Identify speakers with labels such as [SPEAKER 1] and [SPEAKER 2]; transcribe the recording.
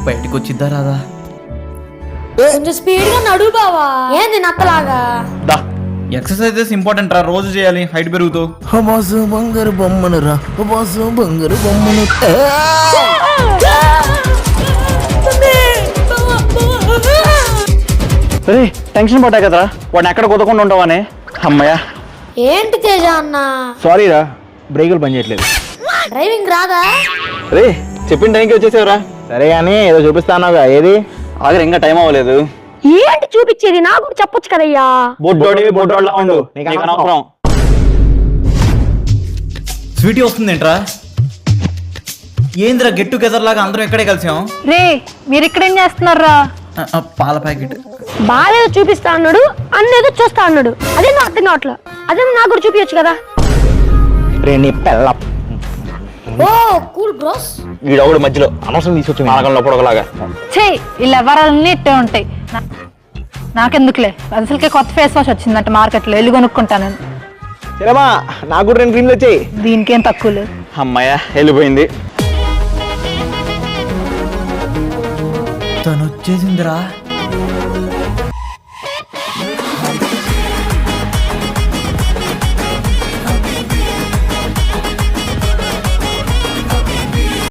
[SPEAKER 1] బయటకు వచ్చిద్దా రాదా?
[SPEAKER 2] కొంచెం స్పీడ్ గా నడు బావా. ఏంది నత్తలాగా?
[SPEAKER 1] దా ఎక్సర్సైజెస్ ఇంపార్టెంట్ రా, రోజు చేయాలి, హైట్ పెరుగుతావు.
[SPEAKER 3] బాసు బంగారు బొమ్మను రా, బాసు బంగారు బొమ్మను.
[SPEAKER 4] అరే టెన్షన్ పడ్డా కదరా, వాడిని ఎక్కడ కుదకుండా ఉంటావని. అమ్మయ్యా
[SPEAKER 2] ఏంటి తేజ అన్న?
[SPEAKER 4] సారీ రా, బ్రేకులు పని చేయట్లేదు.
[SPEAKER 2] డ్రైవింగ్ రాదా?
[SPEAKER 4] రే చెప్పిన టైంకి వచ్చేసావురా. సరే కానీ ఏదో చూపిస్తానుగా, ఏది ఆఖరి ఇంకా టైం అవ్వలేదు.
[SPEAKER 2] ఏంటి చూపించేది? నాకు చెప్పొచ్చు కదయ్యా.
[SPEAKER 4] బొడ్డోడిలా ఉండు, నీకు అనవసరం.
[SPEAKER 1] స్వీటీ వస్తుంది ఏంట్రా? ఏంద్రా గెట్ టుగెదర్ లాగా అందరం ఎక్కడే కలిసాం?
[SPEAKER 5] రే మీరు ఇక్కడేం చేస్తున్నారా?
[SPEAKER 1] పాల ప్యాకెట్.
[SPEAKER 2] బాగా చూపిస్తా అన్నాడు, అన్నేదో చూస్తా అన్నాడు. అదే నా అర్థం కావట్లా. అదే నాకు కూడా చూపించచ్చు కదా.
[SPEAKER 4] రే నీ పెళ్ళ
[SPEAKER 2] ఓ కూల్ బ్రోస్.
[SPEAKER 4] వీడొకడు మధ్యలో అనవసరం తీసుకొచ్చి మానకంలో పొడగలాగా.
[SPEAKER 5] చే ఇలా ఎవరన్నీ ఇట్టే ఉంటాయి. నాకెందుకులే, అసలుకే కొత్త ఫేస్ వాష్ వచ్చిందంట మార్కెట్లో, వెళ్ళి కొనుక్కుంటాను.
[SPEAKER 4] సరేమా నాకు కూడా 2 క్రీమ్లు వచ్చాయి.
[SPEAKER 5] దీనికేం తక్కువ లేదు.
[SPEAKER 4] అమ్మాయ వెళ్ళిపోయింది.
[SPEAKER 1] తను వచ్చేసిందిరా.